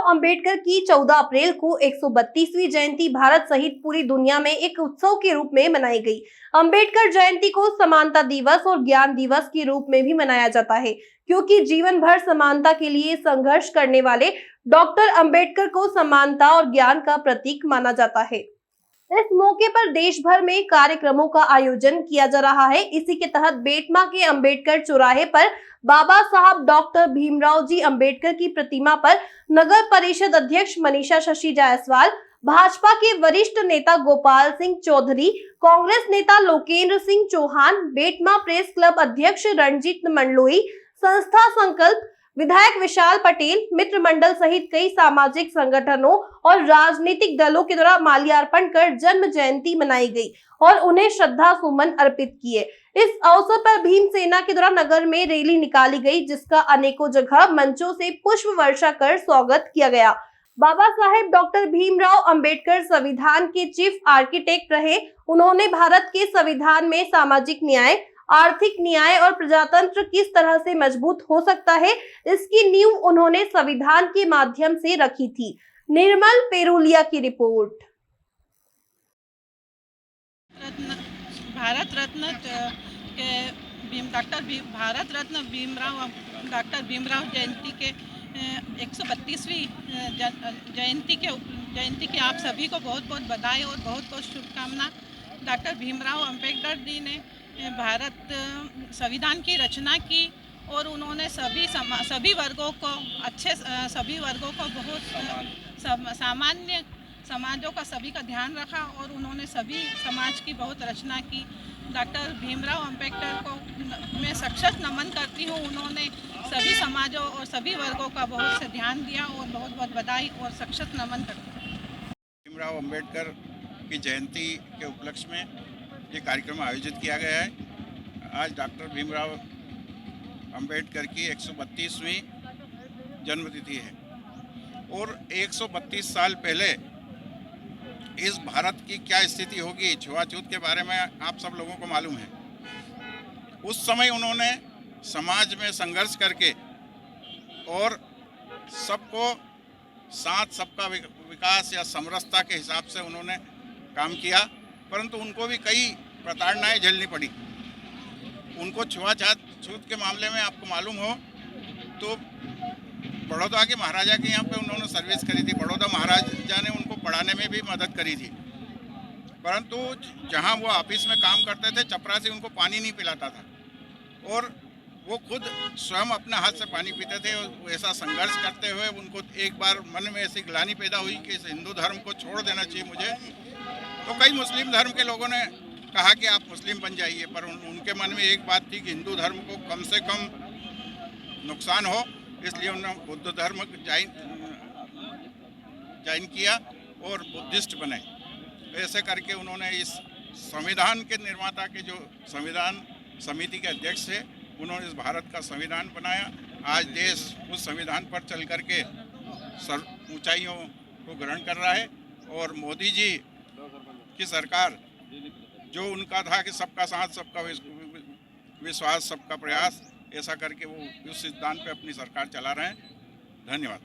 अंबेडकर की 14 अप्रैल को 132वीं जयंती भारत सहित पूरी दुनिया में एक उत्सव के रूप में मनाई गई। अंबेडकर जयंती को समानता दिवस और ज्ञान दिवस के रूप में भी मनाया जाता है, क्योंकि जीवन भर समानता के लिए संघर्ष करने वाले डॉक्टर अंबेडकर को समानता और ज्ञान का प्रतीक माना जाता है। इस मौके पर देश भर में कार्यक्रमों का आयोजन किया जा रहा है। इसी के तहत बेटमा के अंबेडकर चौराहे पर बाबा साहब डॉक्टर भीमराव जी अंबेडकर की प्रतिमा पर नगर परिषद अध्यक्ष मनीषा शशि जायसवाल, भाजपा के वरिष्ठ नेता गोपाल सिंह चौधरी, कांग्रेस नेता लोकेंद्र सिंह चौहान, बेटमा प्रेस क्लब अध्यक्ष रणजीत मंडलोई, संस्था संकल्प, विधायक विशाल पटेल, मित्र मंडल सहित कई सामाजिक संगठनों और राजनीतिक दलों के द्वारा माल्यार्पण कर जन्म जयंती मनाई गई और उन्हें श्रद्धा सुमन अर्पित किए। इस अवसर पर भीम सेना के द्वारा नगर में रैली निकाली गई, जिसका अनेकों जगह मंचों से पुष्प वर्षा कर स्वागत किया गया। बाबा साहेब डॉक्टर भीमराव अंबेडकर संविधान के चीफ आर्किटेक्ट रहे। उन्होंने भारत के संविधान में सामाजिक न्याय, आर्थिक न्याय और प्रजातंत्र किस तरह से मजबूत हो सकता है, इसकी नींव उन्होंने संविधान के माध्यम से रखी थी। निर्मल पेरुलिया की रिपोर्ट। भारत रत्न डॉक्टर भीमराव जयंती के 132वीं जयंती की आप सभी को बहुत बहुत बधाई और बहुत बहुत शुभकामना। डॉक्टर भीमराव अंबेडकर जी ने भारत संविधान की रचना की और उन्होंने सभी वर्गों को बहुत सामान्य समाजों का सभी का ध्यान रखा और उन्होंने सभी समाज की बहुत रचना की। डॉक्टर भीमराव अंबेडकर को मैं सशक्त नमन करती हूँ। उन्होंने सभी समाजों और सभी वर्गों का बहुत से ध्यान दिया और बहुत बहुत बधाई और सशक्त नमन करती हूँ। भीमराव अंबेडकर की जयंती के उपलक्ष्य में ये कार्यक्रम आयोजित किया गया है। आज डॉक्टर भीमराव अंबेडकर की 132वीं जन्मतिथि है और 132 साल पहले इस भारत की क्या स्थिति होगी, छुआछूत के बारे में आप सब लोगों को मालूम है। उस समय उन्होंने समाज में संघर्ष करके और सबको साथ सबका विकास या समरसता के हिसाब से उन्होंने काम किया, परंतु उनको भी कई प्रताड़नाएं झेलनी पड़ी। उनको छुआछूत के मामले में आपको मालूम हो तो बड़ौदा के महाराजा के यहाँ पे उन्होंने सर्विस करी थी। बड़ौदा महाराजा ने उनको पढ़ाने में भी मदद करी थी, परंतु जहाँ वो ऑफिस में काम करते थे चपरासी उनको पानी नहीं पिलाता था और वो खुद स्वयं अपने हाथ से पानी पीते थे। और ऐसा संघर्ष करते हुए उनको एक बार मन में ऐसी ग्लानि पैदा हुई कि इस हिंदू धर्म को छोड़ देना चाहिए मुझे। तो कई मुस्लिम धर्म के लोगों ने कहा कि आप मुस्लिम बन जाइए, पर उनके मन में एक बात थी कि हिंदू धर्म को कम से कम नुकसान हो, इसलिए उन्होंने बुद्ध धर्म ज्वाइन किया और बुद्धिस्ट बने। ऐसे करके उन्होंने इस संविधान के निर्माता के जो संविधान समिति के अध्यक्ष थे, उन्होंने इस भारत का संविधान बनाया। आज देश उस संविधान पर चल करके ऊंचाइयों को ग्रहण कर रहा है और मोदी जी की सरकार जो उनका था कि सबका साथ, सबका विश्वास, सबका प्रयास, ऐसा करके वो उस सिद्धांत पे अपनी सरकार चला रहे हैं। धन्यवाद।